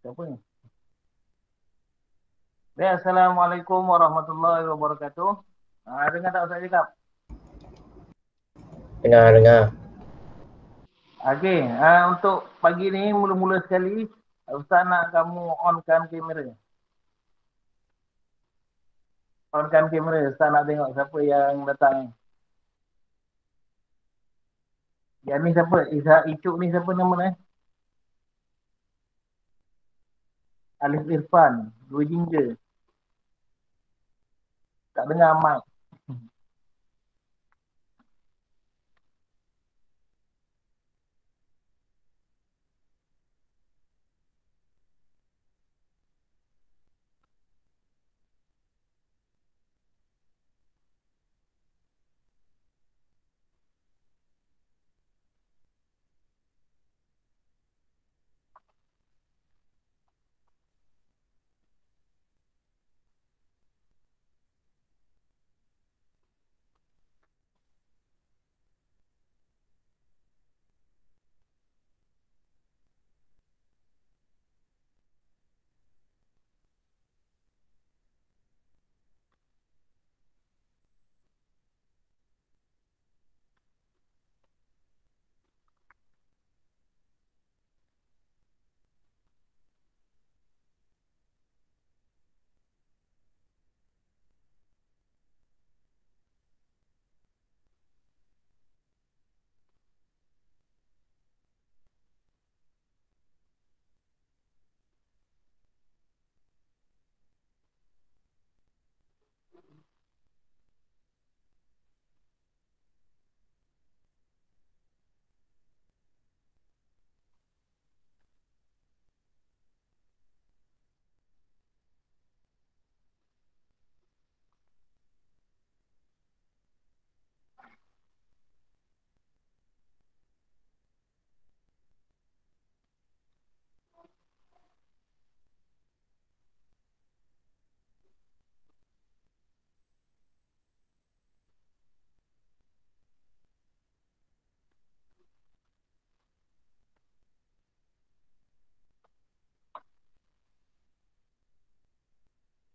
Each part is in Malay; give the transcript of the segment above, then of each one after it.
Siapa ni? Ya, Assalamualaikum warahmatullahi wabarakatuh. Dengar tak Ustaz cakap? Dengar-dengar. Okey, untuk pagi ni mula-mula sekali Ustaz nak kamu onkan kamera. Onkan kamera. Ustaz nak tengok siapa yang datang. Yang ni siapa? Icuk ni siapa nama ni? Alif Irfan. Dua jingga. Tak dengar mic.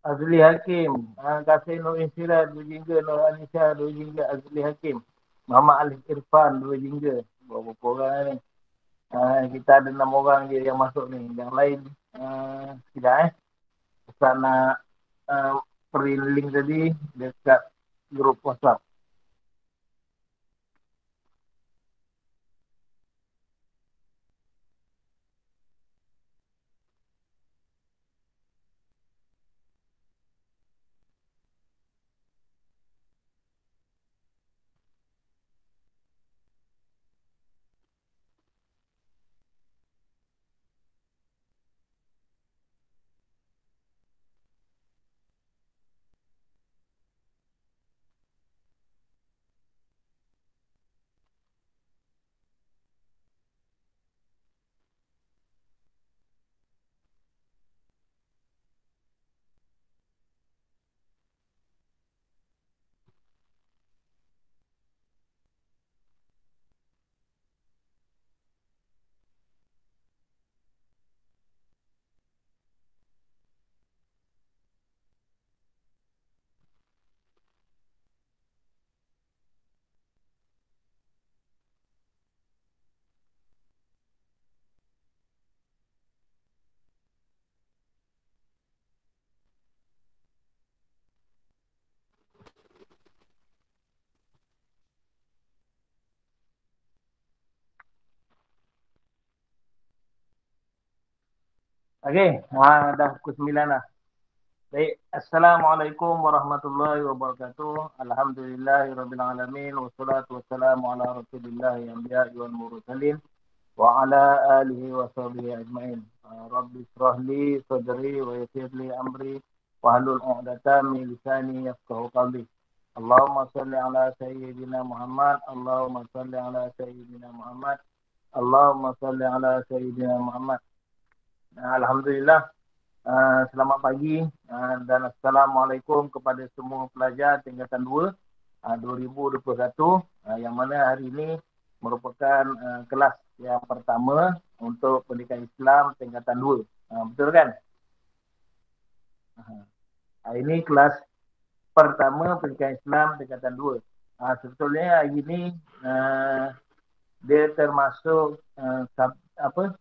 Azli Hakim. Kasih Nur Insyirah. Dua jingga. Nur Anisha. Dua jingga. Azli Hakim. Muhammad Alif Irfan. Dua jingga. Berapa orang ni? Kita ada 6 orang je yang masuk ni. Yang lain tidak Ustaz nak print link tadi dekat grup WhatsApp. Okey, dah pukul 9 dah. Baik, Assalamualaikum warahmatullahi wabarakatuh. Alhamdulillahirrabbilalamin. Wassalatu wassalamu ala rasulillah anbiya'i wal mursalin. Wa ala alihi wa sahbihi ajma'in. Rabbi israhli sadri wa yassirli amri. Wahlul 'uqdatam min lisani yafqahu qawli. Allahumma salli ala sayyidina Muhammad. Allahumma salli ala sayyidina Muhammad. Allahumma salli ala sayyidina Muhammad. Alhamdulillah. Selamat pagi dan Assalamualaikum kepada semua pelajar tingkatan 2 2021 yang mana hari ini merupakan kelas yang pertama untuk pendidikan Islam tingkatan 2. Betul kan? Ini kelas pertama pendidikan Islam tingkatan 2. Sebetulnya hari ini dia termasuk apa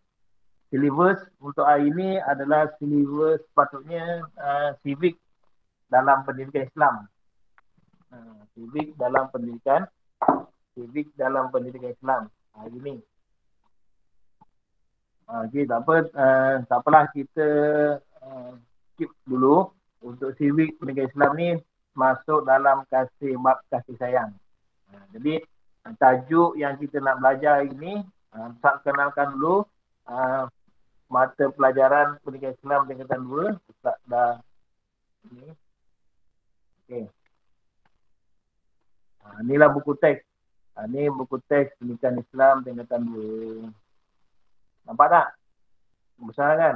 silibus untuk hari ini adalah silibus sepatutnya civic dalam pendidikan Islam. Civic dalam pendidikan Islam hari ini. Okey, tak apa, tak apalah kita skip dulu untuk civic pendidikan Islam ni masuk dalam bab kasih sayang. Jadi tajuk yang kita nak belajar ini, tak kenalkan dulu mata pelajaran pendidikan Islam tingkatan 2. Ustaz dah ni. Okey. Inilah buku teks. Ini buku teks pendidikan Islam tingkatan 2. Nampak tak? Besar kan?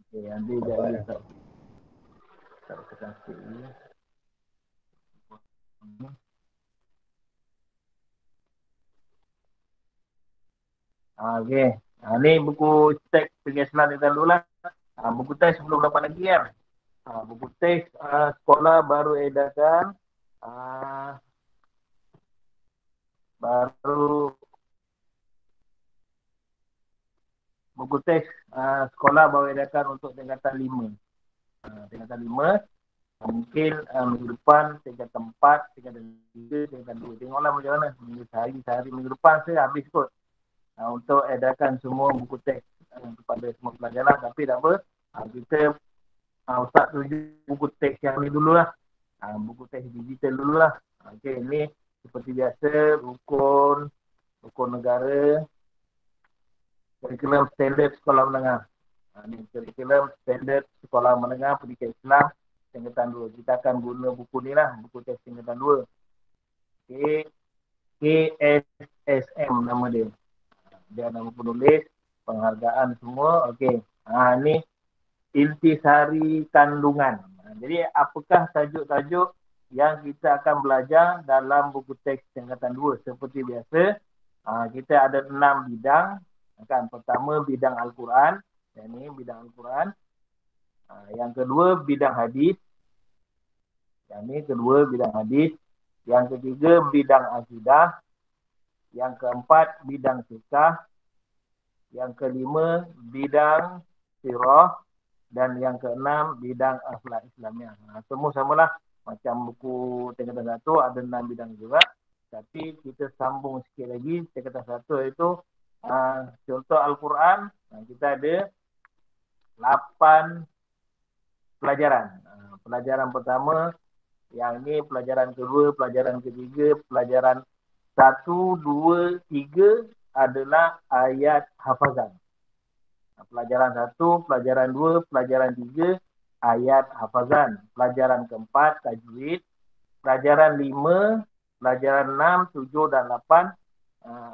Okey, nanti jadi Ustaz. Tak tekan sikit ni. Okey. Ni buku teks pendidikan Islam tingkatan 2 lah. Buku teks belum dapat lagi kan? Buku teks sekolah baru edarkan. Baru buku teks sekolah baru edarkan untuk tingkatan 5. Tingkatan 5 mungkin minggu depan tingkatan 4, tingkatan 3, tingkatan 2. Tengoklah macam mana. Sehari minggu depan saya habis kot untuk edarkan semua buku teks kepada semua pelajar lah. Tapi tak apa, kita Ustaz tunjuk buku teks yang ni dululah. Buku teks digital dululah. Okey, ni seperti biasa rukun negara, kurikulum standard sekolah menengah. Ini kurikulum standard sekolah menengah pendidikan Islam tingkatan 2. Kita akan guna buku ni lah, buku teks tingkatan 2. KSSM nama dia. Dia nama penulis, penghargaan semua. Okey. Ni intisari kandungan. Jadi apakah tajuk-tajuk yang kita akan belajar dalam buku teks tingkatan 2? Seperti biasa, kita ada 6 bidang. Kan, pertama bidang Al-Quran. Yang ni bidang Al-Quran. Yang kedua bidang hadis. Yang ni kedua bidang hadis. Yang ketiga bidang akidah. Yang keempat bidang fiqh. Yang kelima bidang sirah. Dan yang keenam bidang akhlak Islamiah. Semua samalah macam buku tingkatan 1 ada 6 bidang juga. Tapi kita sambung sikit lagi. Tingkatan 1 itu contoh Al-Quran. Kita ada 8 pelajaran. Pelajaran pertama, yang ni pelajaran kedua, pelajaran ketiga, pelajaran 1, 2, 3 adalah ayat hafazan. Pelajaran 1, pelajaran 2, pelajaran 3 ayat hafazan. Pelajaran keempat tajwid. Pelajaran 5, pelajaran 6, 7 dan 8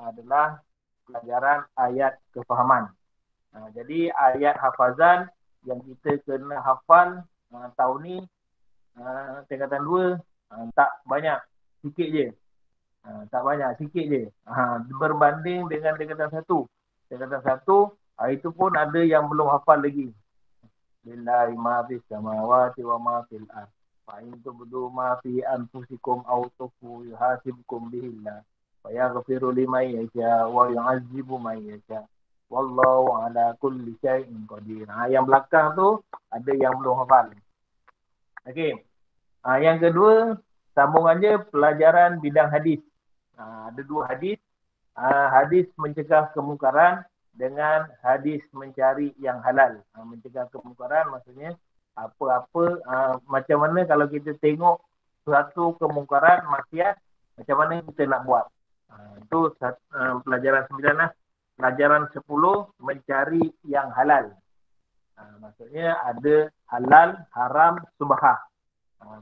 adalah pelajaran ayat kefahaman. Jadi ayat hafazan yang kita kena hafal tahun ni tingkatan 2 tak banyak, sikit je. Tak banyak, sikit je. Berbanding dengan tingkatan 1. Tingkatan 1 itu pun ada yang belum hafal lagi. Lillahi ma fis samawati wa ma fil ardh. Fa in tubdu ma fi anfusikum aw tukhfu yuhasibkum bihillah. Wa yaghfiru liman yasha wa yu'azzibu man yasha. Wallahu ala kulli syai'in qadir. Yang belakang tu ada yang belum hafal. Okey. Yang kedua, sambungannya pelajaran bidang hadis. Ada 2 hadis. Hadis mencegah kemungkaran dengan hadis mencari yang halal. Mencegah kemungkaran maksudnya apa-apa macam mana kalau kita tengok suatu kemungkaran maksiat, macam mana kita nak buat. Itu pelajaran 9 lah. Pelajaran 10 mencari yang halal. Maksudnya ada halal, haram, subhah.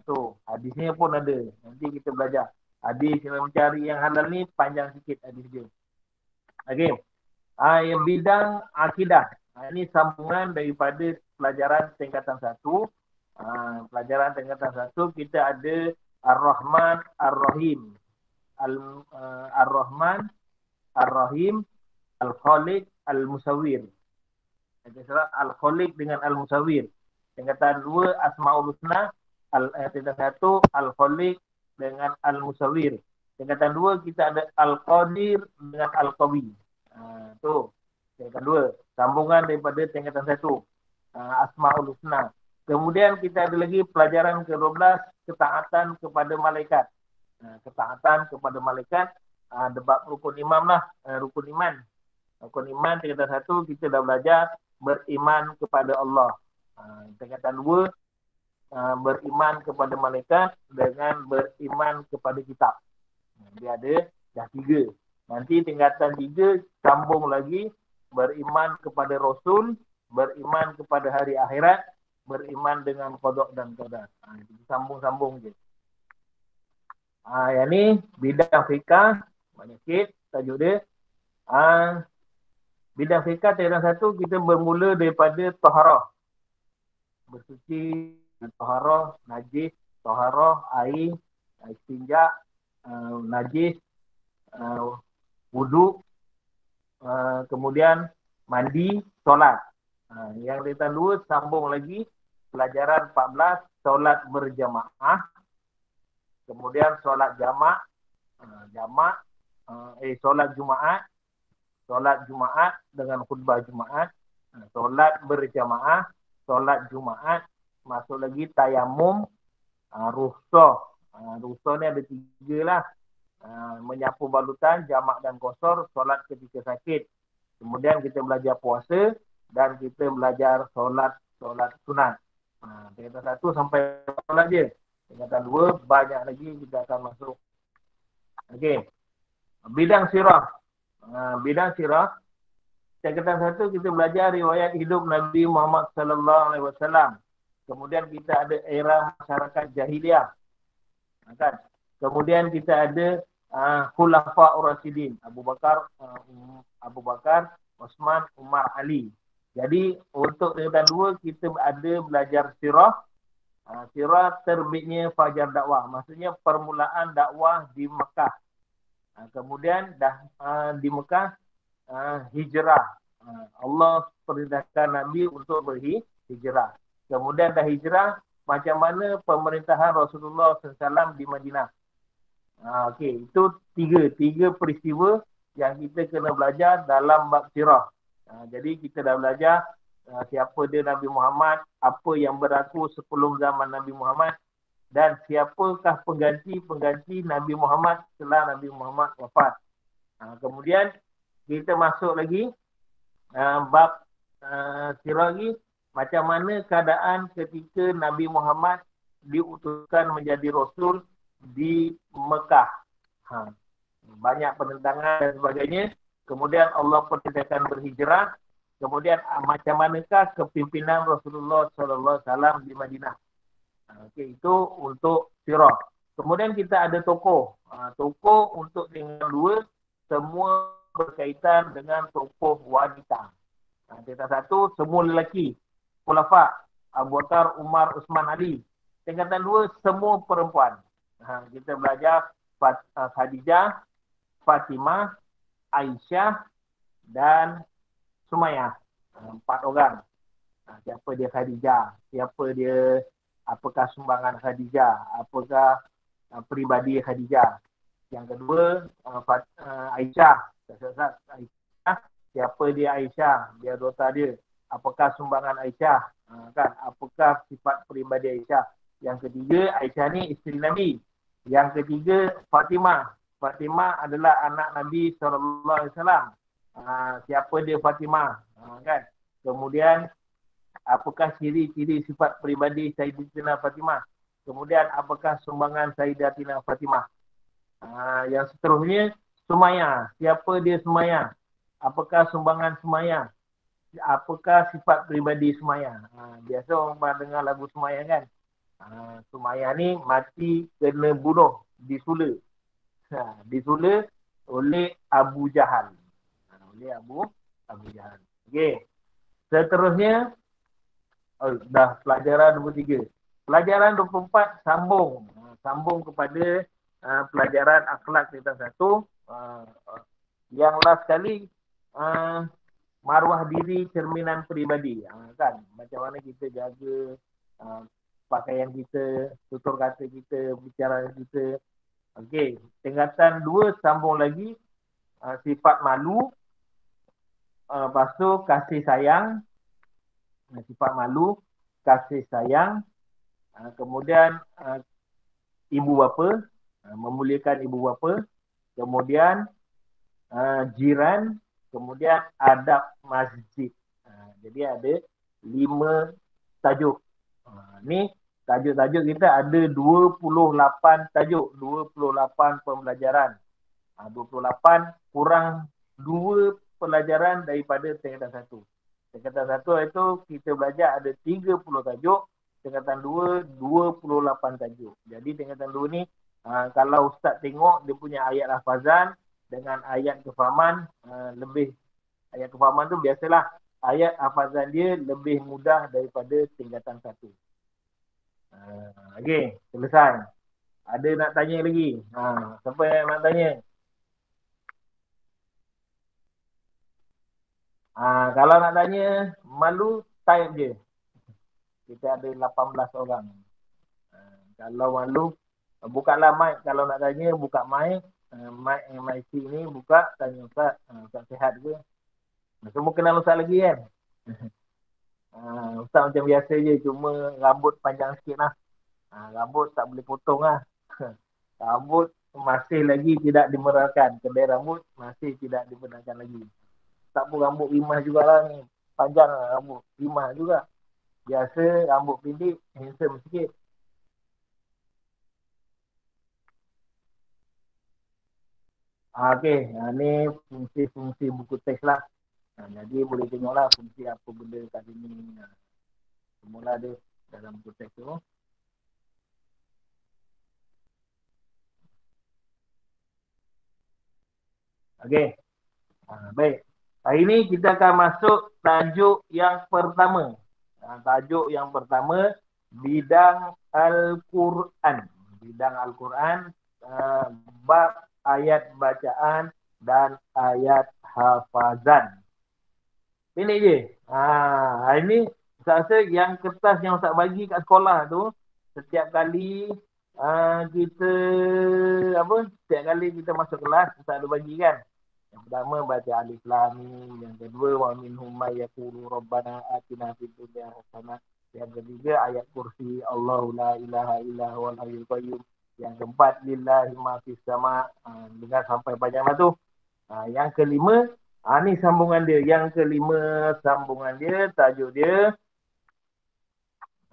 Tu hadisnya pun ada. Nanti kita belajar. Hadis yang mencari yang halal ni panjang sikit hadis dia. Okey. Yang bidang akidah. Ini sambungan daripada pelajaran tingkatan 1. Pelajaran tingkatan 1 kita ada Ar-Rahman, Ar-Rahim. Ar-Rahman, Ar-Rahim, Al-Khaliq, Al-Musawwir. Al-Khaliq dengan Al-Musawwir. Tingkatan 2 Asmaul Husna, tingkatan 1 Al-Khaliq dengan Al-Musawwir. Tingkatan 2 kita ada Al-Qadir dengan Al-Qawi. Tu. Tingkatan 2. Sambungan daripada tingkatan 1. Asmaul Husna. Kemudian kita ada lagi pelajaran ke-12 ketaatan kepada malaikat. Ketaatan kepada malaikat, debat rukun imam lah, rukun iman. Rukun iman tingkatan 1 kita dah belajar beriman kepada Allah. Tingkatan 2 beriman kepada malaikat dengan beriman kepada kitab. Dia ada dah 3. Nanti tingkatan 3 sambung lagi beriman kepada Rasul, beriman kepada hari akhirat, beriman dengan qada dan qadar. Sambung-sambung je. Yang ni bidang fikah, banyak sikit tajuk dia. Bidang fikah tingkatan 1 kita bermula daripada taharah. Bersuci, taharah, najis, taharah, air, istinja, najis, wuduk, kemudian mandi, solat. Yang tingkatan 2 sambung lagi pelajaran 14 solat berjamaah, kemudian solat jamak, solat Jumaat dengan khutbah Jumaat, solat berjamaah, solat Jumaat, masuk lagi tayamum, rukhsah. Rukhsah ni ada 3 lah. Menyapu balutan, jamak dan qasar, solat ketika sakit. Kemudian kita belajar puasa dan kita belajar solat sunat. Tingkatan 1 sampai solat je. Tingkatan 2 banyak lagi kita akan masuk. Okey. Bidang sirah. Bidang sirah. Tingkatan 1 kita belajar riwayat hidup Nabi Muhammad sallallahu alaihi wasallam. Kemudian kita ada era masyarakat jahiliah. Kan? Kemudian kita ada Khulafa Ur-Rasyidin, Abu Bakar, Osman, Umar, Ali. Jadi untuk tingkatan 2 kita ada belajar sirah. Sirah terbitnya Fajar Dakwah. Maksudnya permulaan dakwah di Mekah. Kemudian dah di Mekah hijrah. Allah perintahkan Nabi untuk berhijrah. Kemudian dah hijrah, macam mana pemerintahan Rasulullah SAW di Madinah. Okey, itu tiga peristiwa yang kita kena belajar dalam bab sirah. Jadi kita dah belajar siapa dia Nabi Muhammad, apa yang berlaku sebelum zaman Nabi Muhammad, dan siapakah pengganti Nabi Muhammad setelah Nabi Muhammad wafat. Kemudian kita masuk lagi bab sirah lagi, macam mana keadaan ketika Nabi Muhammad diutuskan menjadi Rasul di Mekah. Banyak penentangan dan sebagainya. Kemudian Allah perintahkan berhijrah. Kemudian macam manakah kepimpinan Rasulullah SAW di Madinah. Okey, itu untuk sirah. Kemudian kita ada tokoh. Tokoh untuk tingkatan 2 semua berkaitan dengan tokoh wanita. Tingkatan 1 semua lelaki. Khulafa, Abu Bakar, Umar, Uthman, Ali. Tingkatan 2 semua perempuan. Kita belajar Khadijah, Fatimah, Aisyah dan Sumayyah. 4 orang. Siapa dia Khadijah? Siapa dia? Apakah sumbangan Khadijah? Apakah peribadi Khadijah? Yang kedua, Aisyah. Siapa dia Aisyah? Dia daughter dia. Apakah sumbangan Aisyah? Kan? Apakah sifat peribadi Aisyah? Yang ketiga, Aisyah ni isteri Nabi. Yang ketiga, Fatimah. Fatimah adalah anak Nabi SAW. Siapa dia Fatimah? Kan? Kemudian, apakah ciri-ciri sifat peribadi Sayyidatina Fatimah? Kemudian, apakah sumbangan Sayyidatina Fatimah? Yang seterusnya, Sumayyah. Siapa dia Sumayyah? Apakah sumbangan Sumayyah? Apakah sifat peribadi Sumayyah? Biasa orang dengar lagu Sumayyah kan? Sumayyah ni mati kena bunuh, disula. Disula oleh Abu Jahal. Oleh Abu Jahal. Okey. Seterusnya, dah pelajaran 23. Pelajaran 24 sambung. Sambung kepada pelajaran akhlak tingkatan 1. Yang last sekali, Maruah diri cerminan peribadi. Kan? Macam mana kita jaga uh, pakaian kita, tutur kata kita, bicara kita. Okey, tingkatan 2 sambung lagi sifat malu, lepas tu kasih sayang, sifat malu, kasih sayang, kemudian ibu bapa, memuliakan ibu bapa, kemudian jiran, kemudian adab masjid. Jadi ada 5 tajuk. Ni tajuk-tajuk kita ada 28 tajuk, 28 pembelajaran. 28 kurang 2 pelajaran daripada tingkatan 1. Tingkatan 1 itu kita belajar ada 30 tajuk, tingkatan 2 28 tajuk. Jadi tingkatan 2 ni kalau ustaz tengok dia punya ayat hafazan dengan ayat kefahaman lebih, ayat kefahaman tu biasalah ayat hafazan dia lebih mudah daripada tingkatan 1. Okey, selesai. Ada nak tanya lagi? Siapa yang nak tanya? Kalau nak tanya, malu type je. Kita ada 18 orang. Kalau malu, bukalah mic. Kalau nak tanya, buka mic. Mic MIC ni buka, tanya Ustaz. Ustaz sihat ke? Semua kenal Ustaz lagi kan? Ustaz macam biasa je, cuma rambut panjang sikit lah. Rambut tak boleh potong lah. Rambut masih lagi tidak dibenarkan. Kedai rambut masih tidak dibenarkan lagi. Tak pun rambut rimah jugalah ni. Panjang lah rambut. Rimah juga. Biasa rambut pendek, handsome sikit. Okey, ni fungsi-fungsi buku teks lah. Jadi boleh tengoklah fungsi apa benda kat sini. Semula ada dalam buku teks tu. Okey, baik. Hari ni kita akan masuk tajuk yang pertama. Tajuk yang pertama, bidang Al-Quran. Bidang Al-Quran, bab ayat bacaan dan ayat hafazan. Ini je. Hari ni Ustaz rasa yang kertas yang Ustaz bagi kat sekolah tu, setiap kali kita setiap kali kita masuk kelas, Ustaz ada bagi kan. Yang pertama baca alif lam mim, yang kedua wa minhum may yaqulu rabbana atina fid dunya hasanah, yang ketiga ayat kursi Allahu la ilaha illa huwal hayyul qayyum, yang keempat lillahi ma fis sama, dengar sampai panjang lah tu. Yang kelima, ni sambungan dia. Yang kelima sambungan dia, tajuk dia,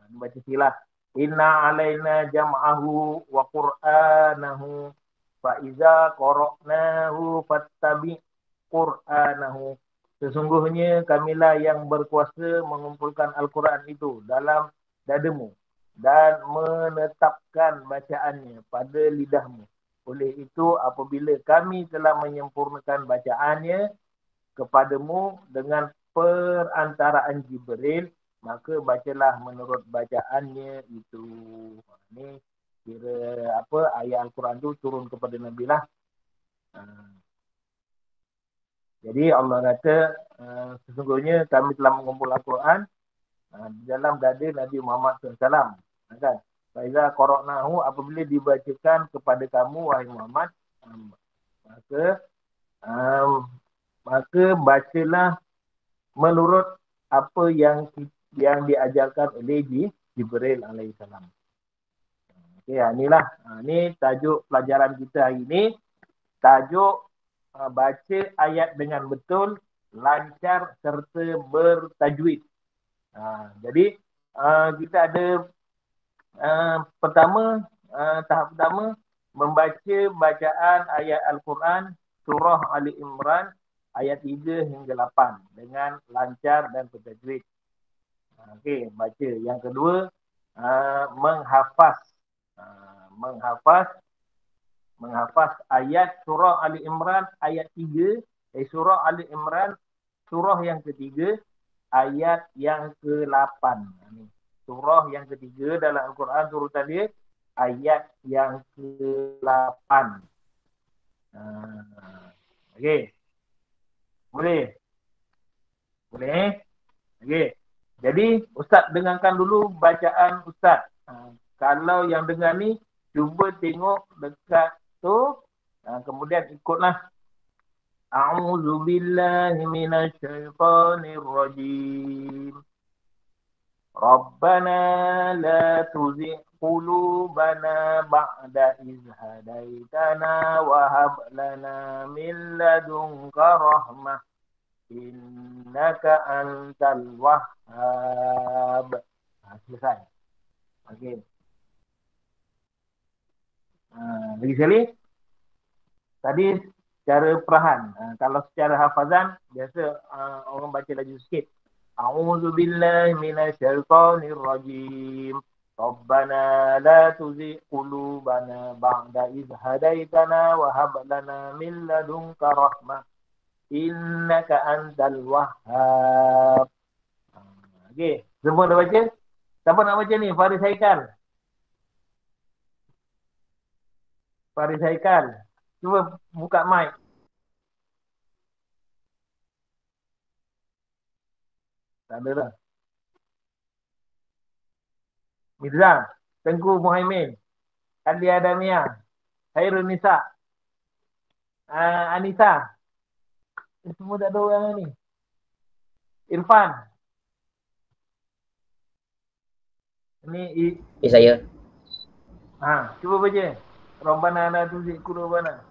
baca silah. Inna alaina jam'ahu wa qur'anahu fa iza qara'nahu fattabi' qur'anahu. Sesungguhnya kamilah yang berkuasa mengumpulkan Al-Quran itu dalam dadamu dan menetapkan bacaannya pada lidahmu. Oleh itu, apabila kami telah menyempurnakan bacaannya kepadamu dengan perantaraan Jibril, maka bacalah menurut bacaannya itu. Ini kira ayat Al-Quran tu turun kepada Nabi lah. Jadi Allah kata, sesungguhnya kami telah mengumpul Al-Quran di dalam dada Nabi Muhammad SAW. Kan? Faiza qara'nahu, apabila dibacakan kepada kamu wahai Muhammad, maka bacalah menurut apa yang diajarkan oleh Jibril alaihissalam. Okey, inilah. Ini tajuk pelajaran kita hari ini. Tajuk baca ayat dengan betul, lancar serta bertajwid. Jadi kita ada tahap pertama membaca bacaan ayat Al-Quran surah Ali Imran ayat 3 hingga 8 dengan lancar dan bertajwid. Okey, baca. Yang kedua, menghafaz. Menghafaz ayat surah Ali Imran ayat 3, surah Ali Imran surah yang ketiga ayat yang ke-8. Surah yang ketiga dalam Al-Quran turutan dia ayat yang ke-8. Okey. Boleh? Boleh? Okey. Jadi Ustaz dengarkan dulu bacaan Ustaz. Kalau yang dengar ni cuba tengok dekat tu, kemudian ikutlah. A'udzu billahi minasy syaithanir rajim. Rabbana la tuzigh qulubana ba'da idh hadaitana wa hab lana min ladunka rahmah innaka antal wahhab. Selesai. Okey. Lagi sekali. Tadi secara perahan. Kalau secara hafazan biasa orang baca laju sikit. A'udzu billahi minasyaitonir rajim. Rabbana la tuzigh qulubana ba'da idh hadaitana wa hab lana min ladunka rahmah innaka antal wahhab. Okey, semua dah baca? Siapa nak baca ni? Faris Haikal. Faris Haikal. Cuba buka mic. Tak ada dah. Mirza, Tengku Muhaimin, Adi Adamia, Khairul Nisa, Anissa. Semua tak ada orang ni. Irfan. Ini saya. Cuba baca. Rabbana la tuzigh qulubana.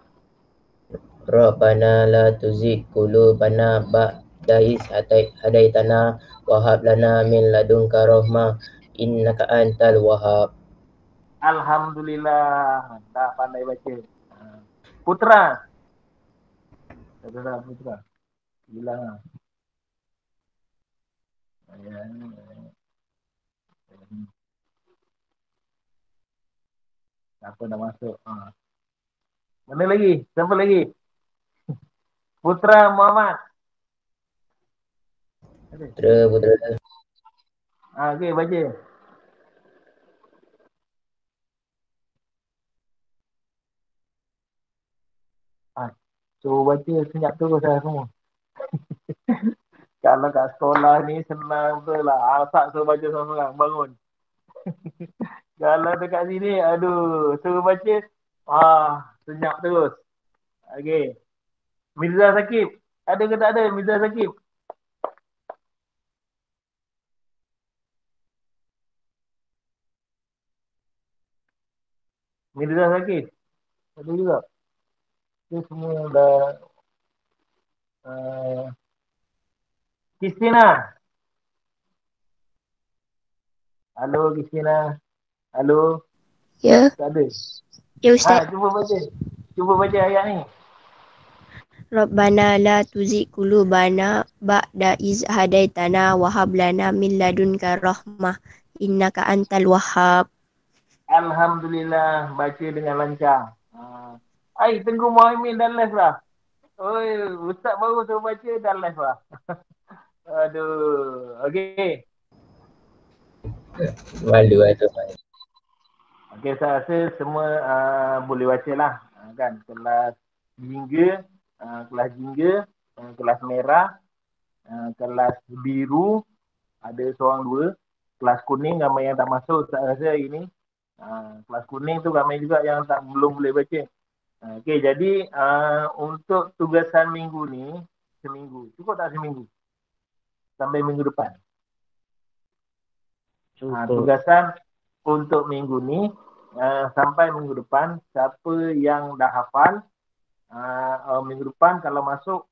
Rabbana la tuzigh qulubana ba'da idh hadaitana wa hab lana min ladunka rahmah innaka antal wahhab. Alhamdulillah. Dah pandai baca. Putra. Saudara Putra. Hilang lah. Apa dah masuk. Mana lagi? Siapa lagi? Putra Muhammad. Putra. Okey, baca. Suruh baca senyap terus lah semua. Kalau kat sekolah ni senang betul lah. Asak suruh baca seorang-seorang. Bangun. Kalau dekat sini, aduh, suruh baca, senyap terus. Okey. Mirza Sakib. Ada ke tak ada Mirza Sakib? Mirza Sakib. Ada juga. Itu semua dah. Kristina. Halo Kristina. Halo. Ya. Tak ada. Ya Ustaz. Cuba baca. Cuba baca ayat ni. Rabbana la tuzigh qulubana ba'da iz hadaitana wa hab lana min ladunka rahmah innaka antal wahhab. Alhamdulillah, baca dengan lancar. Tengku Muhaimin dah live lah. Oi, Ustaz baru suruh baca dah live lah. Aduh. Okey. Malu lah tu. Okey, saya rasa semua boleh baca lah. Kan, kelas jingga, kelas merah, kelas biru, ada seorang dua. Kelas kuning ramai yang tak masuk saya rasa hari ni. Kelas kuning tu ramai juga yang belum boleh baca. Okey, jadi untuk tugasan minggu ni, seminggu. Cukup tak seminggu? Sampai minggu depan. Tugasan untuk minggu ni, sampai minggu depan, siapa yang dah hafal, minggu depan kalau masuk,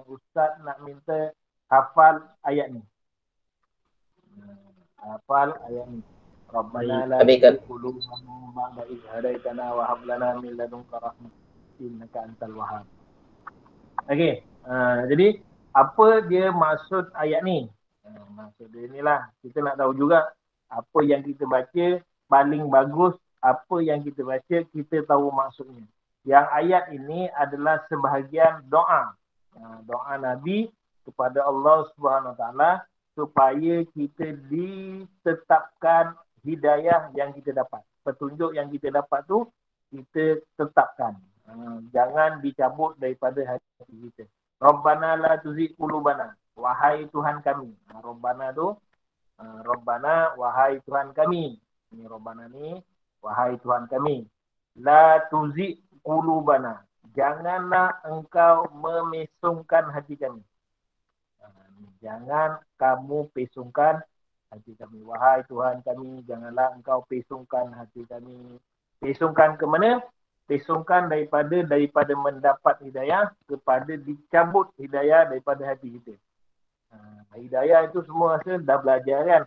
Ustaz nak minta hafal ayat ni. Hafal ayat ni. Rabbana la tuzigh qulubana ba'da idh hadaitana wa hab lana min ladunka rahmah innaka antal wahhab. Okey, jadi apa dia maksud ayat ni? Maksud dia inilah, kita nak tahu juga apa yang kita baca paling bagus, apa yang kita baca kita tahu maksudnya. Yang ayat ini adalah sebahagian doa. Doa Nabi kepada Allah Subhanahu Wa Taala supaya kita ditetapkan hidayah yang kita dapat. Petunjuk yang kita dapat tu kita tetapkan. Jangan dicabut daripada hati kita. Rabbana la tuzigh qulubana. wahai Tuhan kami. Rabbana tu, Rabbana, wahai Tuhan kami. Ini Rabbana ni, wahai Tuhan kami. La tuzi qulubana. Janganlah engkau memesongkan hati kami. Jangan kamu pesongkan hati kami. Wahai Tuhan kami, janganlah engkau pesongkan hati kami. Pesongkan ke mana? Pesongkan daripada mendapat hidayah kepada dicabut hidayah daripada hati kita. Hidayah itu semua rasa dah belajar kan.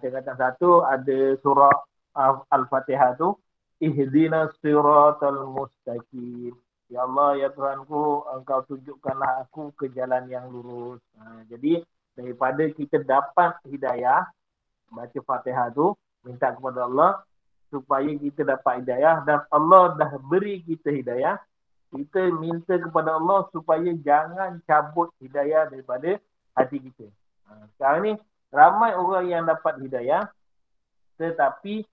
Tingkatan 1 ada surah Al-Fatihah tu, ihdinas siratal mustaqim. Ya Allah, ya Tuhanku, engkau tunjukkanlah aku ke jalan yang lurus. Jadi daripada kita dapat hidayah, baca Fatihah tu, minta kepada Allah supaya kita dapat hidayah, dan Allah dah beri kita hidayah, kita minta kepada Allah supaya jangan cabut hidayah daripada hati kita. Sekarang ni ramai orang yang dapat hidayah, tetapi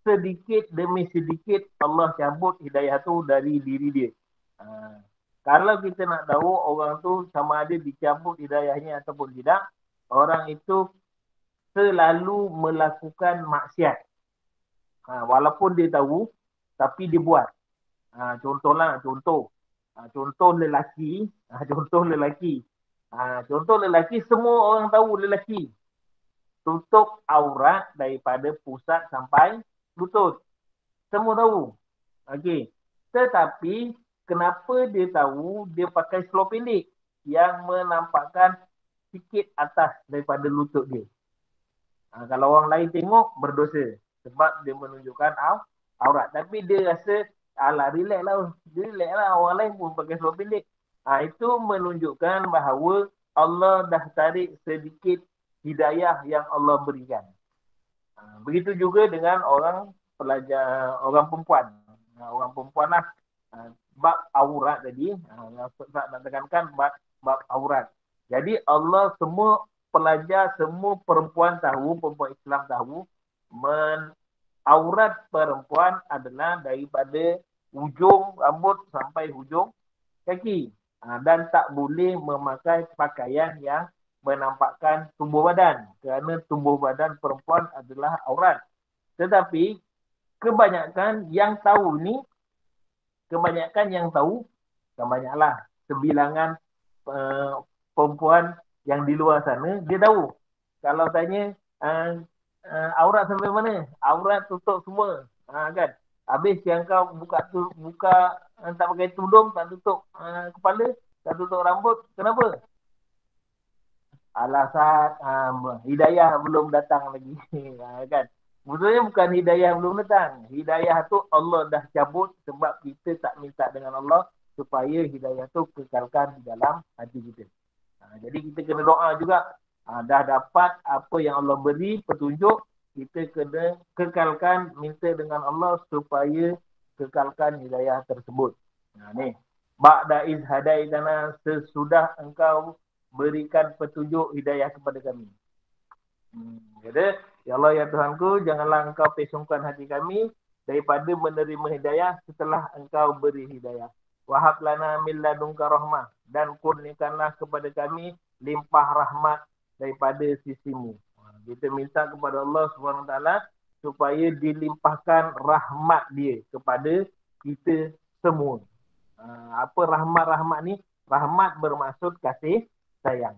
sedikit demi sedikit Allah cabut hidayah tu dari diri dia. Kalau kita nak tahu orang tu sama ada dicabut hidayahnya ataupun tidak, orang itu selalu melakukan maksiat. Walaupun dia tahu, tapi dia buat. Contoh lelaki. Contoh lelaki, semua orang tahu lelaki tutup aurat daripada pusat sampai lutut. Semua tahu. Okey. Tetapi kenapa dia tahu dia pakai seluar pendek yang menampakkan sikit atas daripada lutut dia. Kalau orang lain tengok, berdosa sebab dia menunjukkan aurat. Tapi dia rasa, relax lah, orang lain pun pakai seluar pendek. Itu menunjukkan bahawa Allah dah tarik sedikit hidayah yang Allah berikan. Begitu juga dengan orang pelajar, orang perempuan. Orang perempuan lah, bab aurat tadi, Ustaz nak tekankan bab aurat. Jadi Allah semua pelajar, semua perempuan tahu, perempuan Islam tahu, aurat perempuan adalah daripada hujung rambut sampai hujung kaki. Dan tak boleh memakai pakaian yang menampakkan tubuh badan, kerana tubuh badan perempuan adalah aurat. Tetapi kebanyakan yang tahu, kebanyakanlah sebilangan perempuan yang di luar sana, dia tahu. Kalau tanya aurat sampai mana? Aurat tutup semua. Kan? Habis yang kau buka tak pakai tudung, tak tutup kepala, tak tutup rambut, kenapa? Alasan hidayah belum datang lagi. Kan? Maksudnya bukan hidayah belum datang. Hidayah tu Allah dah cabut sebab kita tak minta dengan Allah supaya hidayah tu kekalkan di dalam hati kita. Jadi kita kena doa juga. Dah dapat apa yang Allah beri, petunjuk, kita kena kekalkan, minta dengan Allah supaya kekalkan hidayah tersebut. Ni, ba'da iz hadaitana, sesudah engkau berikan petunjuk hidayah kepada kami. Jadi, ya Allah, ya Tuhanku, janganlah engkau pesongkan hati kami daripada menerima hidayah setelah engkau beri hidayah. Wahab lana min ladunka rahmah, dan kurniakanlah kepada kami limpah rahmat daripada sisimu. Kita minta kepada Allah SWT supaya dilimpahkan rahmat dia kepada kita semua. Apa rahmat-rahmat ni? Rahmat bermaksud kasih sayang.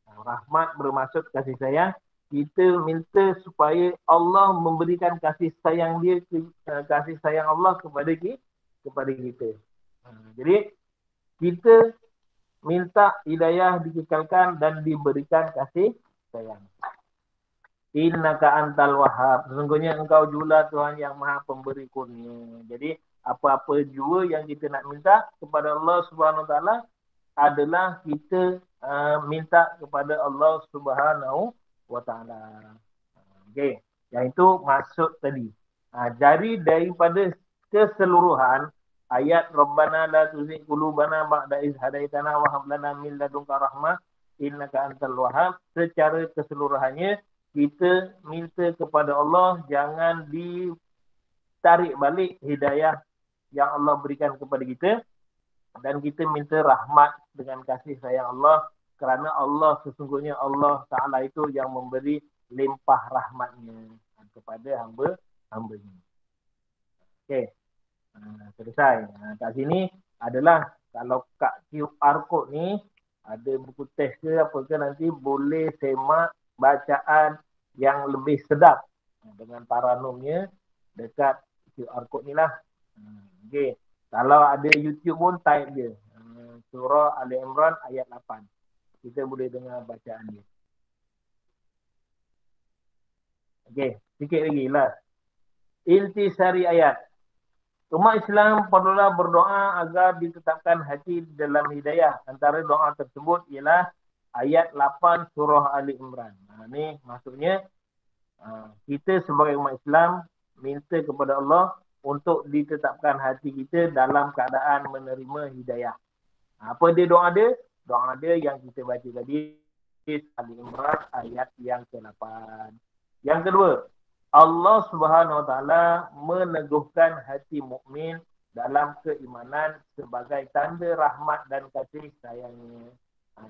Rahmat bermaksud kasih sayang. Kita minta supaya Allah memberikan kasih sayang dia, kasih sayang Allah kepada kita. Jadi kita minta hidayah dikekalkan dan diberikan kasih sayang. Innaka antal wahhab. Sesungguhnya engkau jualah Tuhan yang maha pemberi kurnia. Jadi apa-apa jua yang kita nak minta kepada Allah Subhanahu Wa Taala adalah kita minta kepada Allah Subhanahu Wa Taala. Okey, yang itu maksud tadi. Jadi daripada keseluruhan ayat Rabbana la tuzigh qulubana ba'da iz hadaitana wa hab lana min ladunka rahmah innaka antal wahhab, secara keseluruhannya kita minta kepada Allah jangan ditarik balik hidayah yang Allah berikan kepada kita, dan kita minta rahmat dengan kasih sayang Allah kerana Allah, sesungguhnya Allah Ta'ala itu yang memberi limpah rahmatnya kepada hamba-hambanya. Okey. Selesai. Kat sini adalah kalau kat QR code ni ada buku teks ke apa ke, nanti boleh semak bacaan yang lebih sedap dengan taranumnya dekat QR code ni lah. Okey. Kalau ada YouTube pun type je. Surah Ali Imran ayat 8. Kita boleh dengar bacaan dia. Okey, sikit lagi lah. Intisari ayat. Umat Islam perlulah berdoa agar ditetapkan hati dalam hidayah. Antara doa tersebut ialah ayat 8 surah Ali Imran. Ni maksudnya kita sebagai umat Islam minta kepada Allah untuk ditetapkan hati kita dalam keadaan menerima hidayah. Apa dia doa dia? Doa dia yang kita baca tadi, Ali Imran ayat yang ke-8. Yang kedua, Allah Subhanahu Wa Taala meneguhkan hati mukmin dalam keimanan sebagai tanda rahmat dan kasih sayangnya.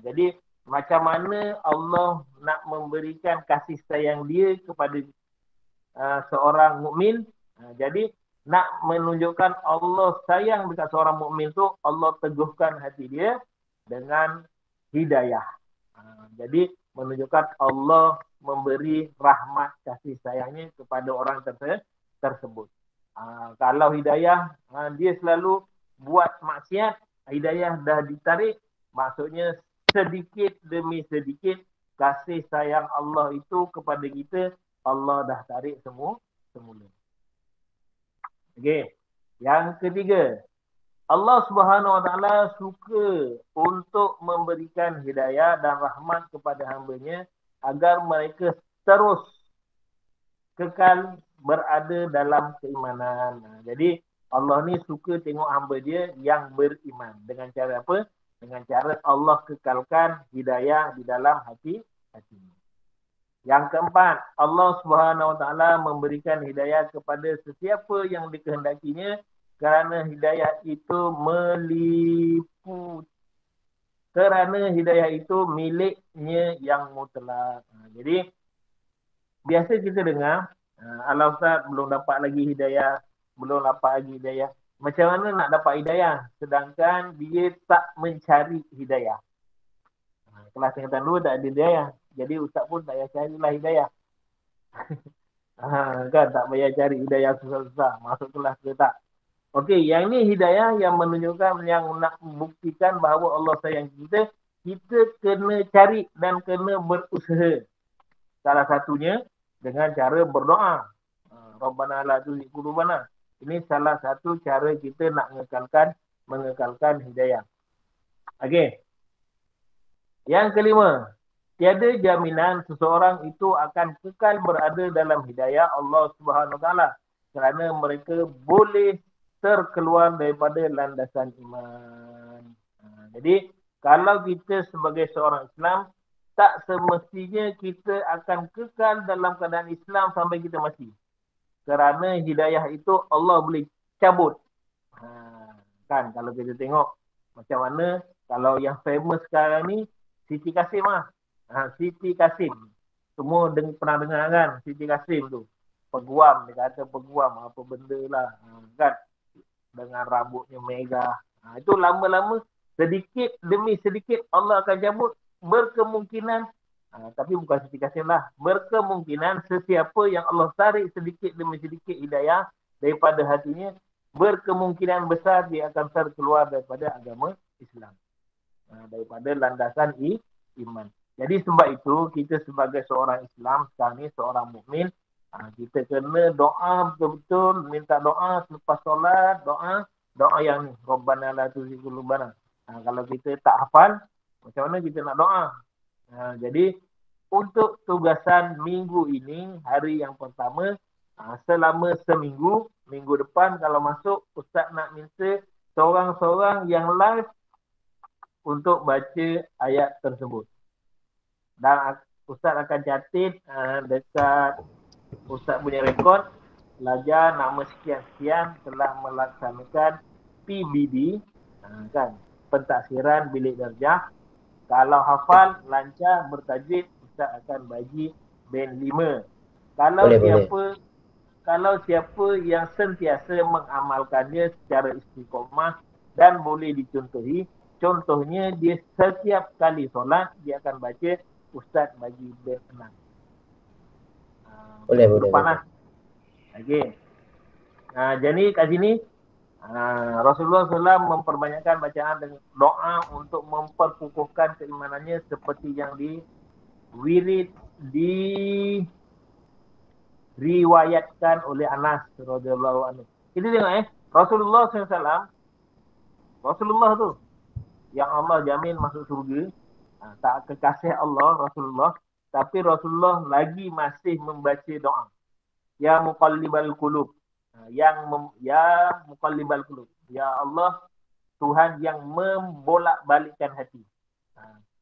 Jadi macam mana Allah nak memberikan kasih sayang dia kepada seorang mukmin? Jadi nak menunjukkan Allah sayang dekat seorang mukmin tu, Allah teguhkan hati dia dengan hidayah. Jadi menunjukkan Allah memberi rahmat kasih sayangnya kepada orang tersebut. Kalau hidayah dia selalu buat maksiat, hidayah dah ditarik, maksudnya sedikit demi sedikit kasih sayang Allah itu kepada kita Allah dah tarik semula. Okey. Yang ketiga, Allah Subhanahu Wa Taala suka untuk memberikan hidayah dan rahmat kepada hamba-Nya agar mereka terus kekal berada dalam keimanan. Jadi Allah ni suka tengok hamba Dia yang beriman. Dengan cara apa? Dengan cara Allah kekalkan hidayah di dalam hati-hatinya. Yang keempat, Allah Subhanahu Wa Taala memberikan hidayah kepada sesiapa yang dikehendakinya kerana hidayah itu miliknya yang mutlak. Jadi biasa kita dengar, ala Ustaz belum dapat lagi hidayah. Macam mana nak dapat hidayah sedangkan dia tak mencari hidayah? Kelas tingkatan 2 tak ada hidayah. Jadi Ustaz pun tak payah carilah hidayah. Kan tak payah cari hidayah susah-susah. Masuk kelas ke tak? Okey, yang ni hidayah yang menunjukkan, yang nak membuktikan bahawa Allah sayang kita. Kita kena cari dan kena berusaha. Salah satunya dengan cara berdoa. Rabbana la tuzigh qulubana. Ini salah satu cara kita nak mengekalkan hidayah. Okey. Yang kelima, tiada jaminan seseorang itu akan kekal berada dalam hidayah Allah Subhanahu Wa Taala kerana mereka boleh terkeluar daripada landasan iman. Jadi kalau kita sebagai seorang Islam, tak semestinya kita akan kekal dalam keadaan Islam sampai kita mati. Kerana hidayah itu Allah boleh cabut. Kan kalau kita tengok macam mana kalau yang famous sekarang ni Siti Kasim Siti Kasim. Semua pernah dengar kan Siti Kasim tu. Peguam, dia kata peguam apa benda lah. Kan dengan rambutnya megah. Itu lama-lama sedikit demi sedikit Allah akan cabut. Berkemungkinan tapi bukan Siti Kasim lah. Berkemungkinan sesiapa yang Allah tarik sedikit demi sedikit hidayah daripada hatinya, berkemungkinan besar dia akan terkeluar daripada agama Islam. Daripada landasan iman. Jadi sebab itu kita sebagai seorang Islam sekarang ni, seorang mukmin, kita kena doa betul-betul, minta doa selepas solat, doa yang ni, Rabbana la tuzigh qulubana. Kalau kita tak hafal, macam mana kita nak doa? Jadi untuk tugasan minggu ini, hari yang pertama, selama seminggu, minggu depan kalau masuk, Ustaz nak minta seorang-seorang yang live untuk baca ayat tersebut. Dan Ustaz akan catat dekat Ustaz punya rekod, pelajar nama sekian-sekian telah melaksanakan PBD, kan, pentaksiran bilik darjah Kalau hafal, lancar, bertajwid, Ustaz akan bagi band 5. Kalau Boleh. siapa yang sentiasa mengamalkannya secara istiqomah dan boleh dicontohi, contohnya dia setiap kali solat, dia akan baca Ustaz bagi band 6. Boleh. Panah. Okey. Jadi kat sini Rasulullah SAW memperbanyakkan bacaan dengan doa untuk memperkukuhkan keimanannya seperti yang diriwayatkan oleh Anas radhiyallahu anhu. Kita tengok Rasulullah tu yang Allah jamin masuk surga, tak kekasih Allah Rasulullah, tapi Rasulullah lagi masih membaca doa. Ya muqallibal qulub. Ya muqallibal qulub. Ya Allah, Tuhan yang membolak-balikkan hati.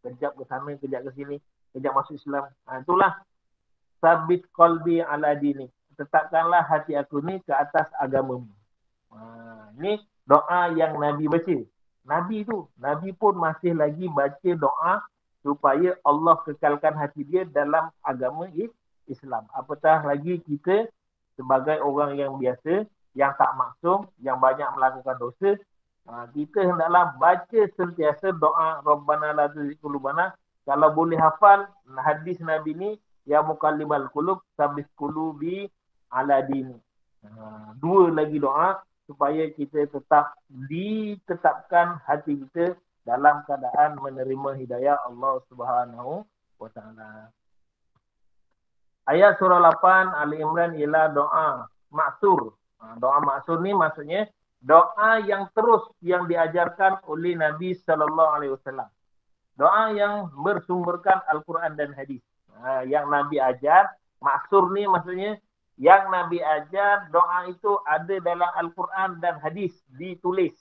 Kejap ke sana, kejap ke sini, kejap masuk Islam. Itulah sabit qalbi ala dini. Tetapkanlah hati aku ni ke atas agamamu. Ini doa yang Nabi baca. Nabi pun masih lagi baca doa supaya Allah kekalkan hati dia dalam agama Islam. Apatah lagi kita sebagai orang yang biasa, yang tak maksum, yang banyak melakukan dosa, kita hendaklah baca sentiasa doa Rabbana la tuzigh qulubana. Kalau boleh hafal hadis Nabi ni, ya muqallibal qulub tsabbit qulubi ala dini. Dua lagi doa supaya kita ditetapkan hati kita dalam keadaan menerima hidayah Allah Subhanahu wa taala. Ayat surah 8 Ali Imran ialah doa maksur. Doa maksur ni maksudnya doa yang terus yang diajarkan oleh Nabi sallallahu alaihi wasallam. Doa yang bersumberkan Al-Quran dan hadis. Yang Nabi ajar, maksur ni maksudnya yang Nabi ajar doa itu ada dalam Al-Quran dan hadis ditulis.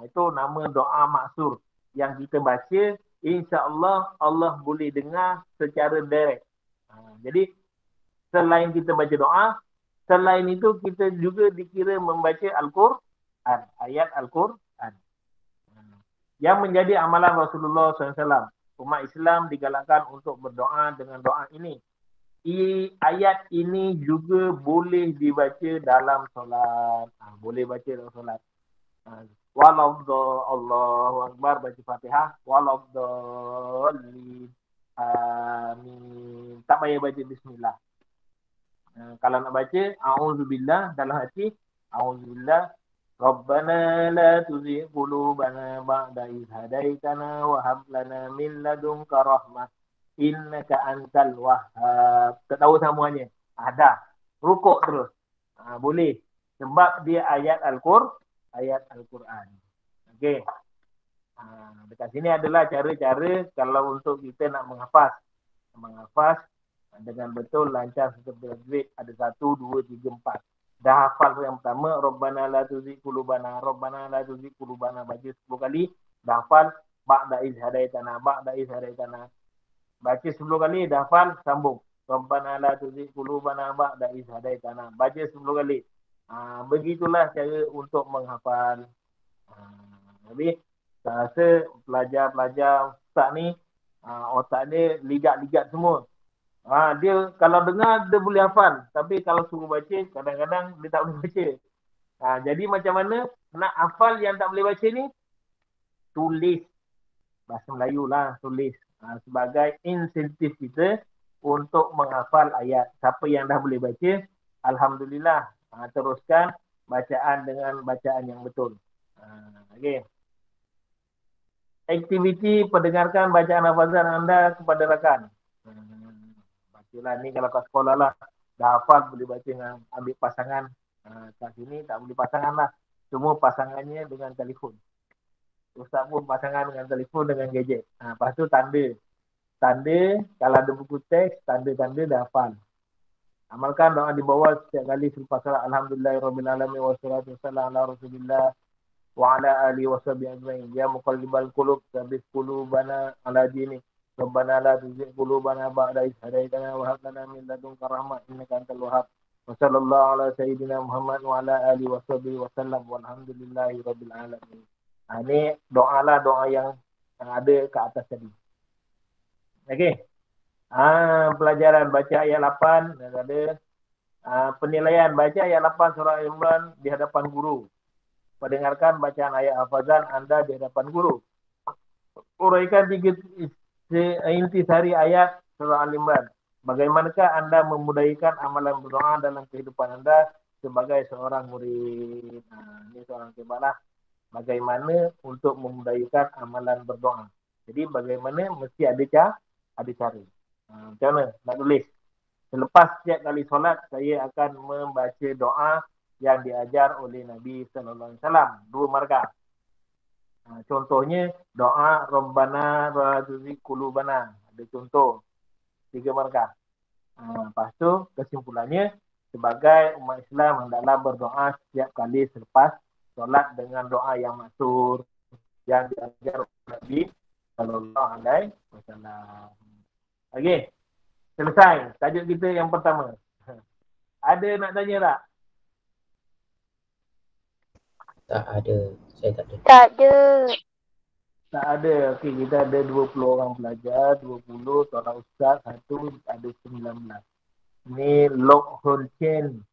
Itu nama doa maksur. Yang kita baca, insya-Allah Allah boleh dengar secara direct. Jadi selain kita baca doa, selain itu kita juga dikira membaca Al-Quran, ayat Al-Quran. Yang menjadi amalan Rasulullah SAW. Umat Islam digalakkan untuk berdoa dengan doa ini. Ayat ini juga boleh dibaca dalam solat. Boleh baca dalam solat. Allahu Akbar, baca Fatihah. Waladdallin. Amin. Tak payah baca bismillah. Kalau nak baca, a'udzubillah dalam hati. A'udzubillah. Rabbana la tuzigh qulubana ba'da idh hadaitana wa hab lana min ladunka rahmah innaka antal wahhab. Tak tahu semuanya. Dah. Rukuk terus. Boleh. Sebab dia ayat Al-Quran. Okey. Dekat sini adalah cara-cara kalau untuk kita nak menghafaz dengan betul, lancar, seperti tajwid. Ada 1, 2, 3, 4. Dah hafal yang pertama, Rabbana la tuzigh qulubana, Rabbana la tuzigh qulubana, baca 10 kali. Dah hafal, ba'da iz hadaitana. Baca 10 kali, dah hafal, sambung. Rabbana la tuzigh qulubana ba'da iz hadaitana. Baca 10 kali. Begitulah cara untuk menghafal. Jadi, saya rasa pelajar-pelajar Ustaz ni, otak dia ligat-ligat semua. Dia kalau dengar dia boleh hafal, tapi kalau suruh baca kadang-kadang dia tak boleh baca. Jadi macam mana nak hafal yang tak boleh baca ni? Tulis. Bahasa Melayu lah, tulis. Sebagai insentif kita untuk menghafal ayat. Siapa yang dah boleh baca, alhamdulillah, teruskan bacaan dengan bacaan yang betul. Okey. Aktiviti pendengarkan bacaan hafazan anda kepada rakan. Bacalah ni kalau kat sekolah lah. Dah hafal boleh baca dengan ambil pasangan. Kat sini tak boleh pasangan lah. Semua pasangannya dengan telefon. Ustaz pun pasangan dengan telefon, dengan gadget. Lepas tu tanda. Tanda, kalau ada buku teks, tanda-tanda dah hafal. Amalkan doa di bawah setiap kali selepas salat. Alhamdulillahirrahmanirrahim. Wassalatu wassalamu ala rasulillah. Wa ala alihi wa sahbihi ajma'in. Ya muqallibal qulub tsabbit qulubana ala dinik. Rabbana la tuzigh qulubana ba'da idh hadaitana wa hab lana min ladunka rahmah innaka antal wahhab. Wa sallallahu ala sayyidina Muhammad wa ala alihi wa sahbihi wa sallam walhamdulillahi rabbil alamin. Ini doa yang yang ada ke atas tadi. Okey. Pelajaran baca ayat 8 dan ada penilaian baca ayat 8 surah Al-Imran di hadapan guru. Pendengarkan bacaan ayat hafazan anda di hadapan guru. Uraikan tiga intisari ayat surah Al-Imran. Bagaimanakah anda memudahkan amalan berdoa dalam kehidupan anda sebagai seorang murid? Ini seorang kebalah. Bagaimana untuk memudahkan amalan berdoa. Jadi bagaimana mesti ada cara. Macam mana nak tulis? Selepas setiap kali solat, saya akan membaca doa yang diajar oleh Nabi SAW. 2 markah. Contohnya, doa Rabbana wa tuzigh qulubana. Ada contoh. 3 markah. Lepas tu, kesimpulannya, sebagai umat Islam, hendaklah berdoa setiap kali selepas solat dengan doa yang maksur yang diajar oleh Nabi SAW. Okey. Selesai. Tajuk kita yang pertama. Ada nak tanya tak? Tak ada. Saya tak ada. Tak ada. Tak ada. Okey, kita ada 20 orang pelajar. 20, seorang ustaz. 1, ada 19. Ni Lok Hun Chen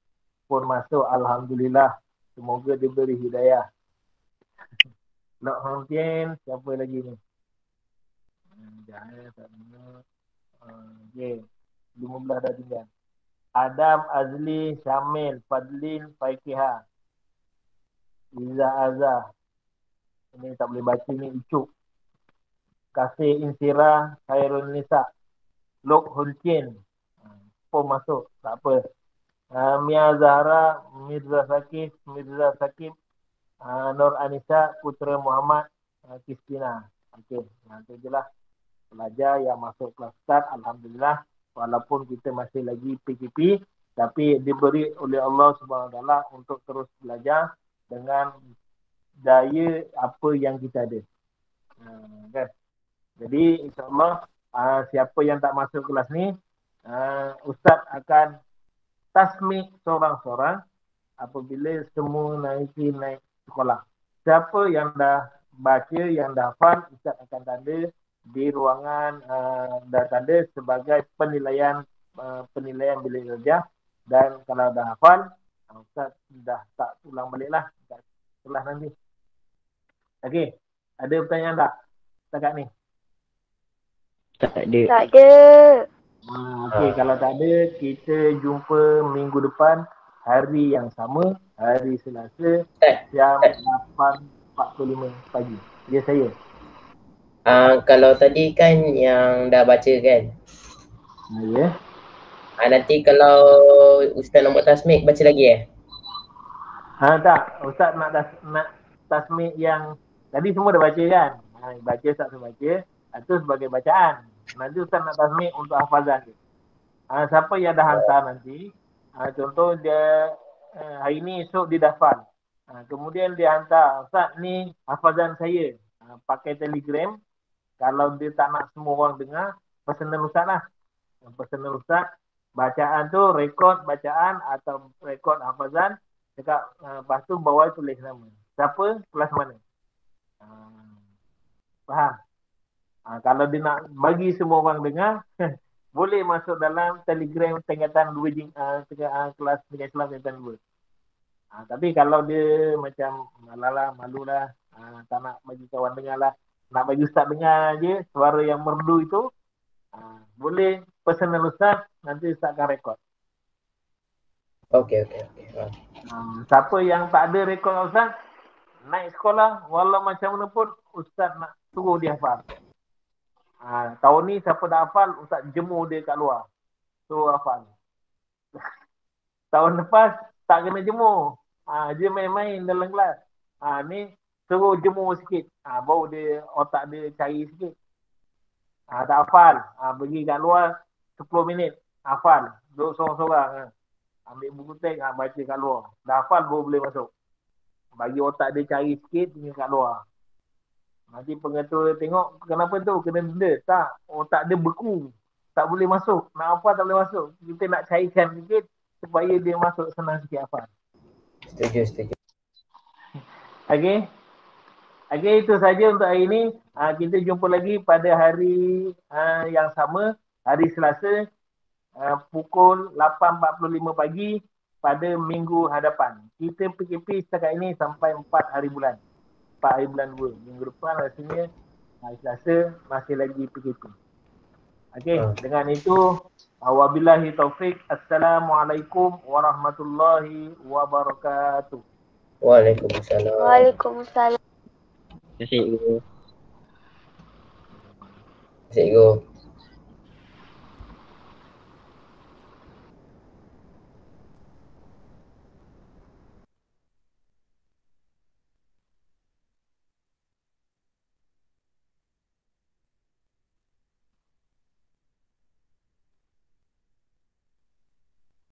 pun masuk. Alhamdulillah. Semoga diberi hidayah. Lok Hun Chen. Siapa lagi ni? Jangan. Okey. 15 dah tinggal. Adam, Azli, Syamil, Fadlin, Faikiha, Iza Azza. Ini tak boleh baca ni, Icuk. Kasih Insira, Khairul Nisa, Lok Hun Chen. Pun masuk, tak apa. Mia Zahra, Mirza Sakib, Nur Anissa, Putra Muhammad, Kristina. Okey, itu je lah. Pelajar yang masuk kelas start, Alhamdulillah. Walaupun kita masih lagi PKP, tapi diberi oleh Allah SWT untuk terus belajar dengan daya apa yang kita ada. Kan? Jadi insyaAllah siapa yang tak masuk kelas ni, Ustaz akan tasmik seorang-seorang apabila semua naik sekolah. Siapa yang dah baca, yang dah hafal, Ustaz akan tanda di ruangan dah tanda sebagai penilaian bilik kerja. Dan kalau dah hafal, Ustaz dah tak ulang balik lah kelas nanti. Okey, ada pertanyaan tak setakat ni? Tak ada. Tak ada. Okey, kalau tak ada, kita jumpa minggu depan hari yang sama, hari Selasa jam 8.45 pagi. Ya saya. Kalau tadi kan yang dah baca kan. Ya. Nanti kalau Ustaz nak buat tasmik, baca lagi Tak, Ustaz nak tasmik yang tadi semua dah baca kan? Baca Ustaz baca, itu sebagai bacaan. Nanti Ustaz nak tasmik untuk hafazan dia. Siapa yang dah hantar nanti, contoh dia hari ni esok dia dah hafal. Kemudian dia hantar, Ustaz ni hafazan saya. Pakai Telegram. Kalau dia tak nak semua orang dengar, personal Ustaz lah. Personal Ustaz, bacaan tu rekod bacaan atau rekod hafazan. Cakap, lepas tu bawah tulis nama. Siapa, kelas mana. Faham? Kalau dia nak bagi semua orang dengar, boleh masuk dalam Telegram tingkatan 2 kelas tingkat Islam tingkatan 2. Tapi kalau dia macam malulah, tak nak bagi kawan dengar lah, nak bagi Ustaz dengar je suara yang merdu itu, boleh personal Ustaz, nanti Ustaz akan rekod. Okey. Siapa yang tak ada rekod Ustaz, naik sekolah, walau macam mana pun Ustaz nak suruh dia hafal. Tahun ni siapa dah hafal, Ustaz jemur dia kat luar. Suruh hafal. Tahun lepas, tak kena jemur. Dia main-main dalam kelas. Ni suruh jemur sikit. Baru dia otak dia cari sikit. Tak hafal. Pergi kat luar 10 minit. Hafal. Duduk sorang-sorang. Ambil buku teks, baca kat luar. Dah hafal baru boleh masuk. Bagi otak dia cari sikit, tinggal kat luar. Nanti pengetua tengok, kenapa tu? Kena denda. Tak, otak dia beku. Tak boleh masuk. Nak hafal tak boleh masuk. Kita nak cairkan sikit supaya dia masuk senang sikit hafal. Setuju. Okay. Okey, itu saja untuk hari ini. Kita jumpa lagi pada hari yang sama, hari Selasa, pukul 8.45 pagi pada minggu hadapan. Kita PKP setakat ini sampai 4 hari bulan. 4 hari bulan 2. Minggu depan rasanya hari Selasa masih lagi PKP. Okey, dengan itu wabillahi taufik. Assalamualaikum warahmatullahi wabarakatuh. Waalaikumsalam. Waalaikumsalam. Terima kasih, Cikgu.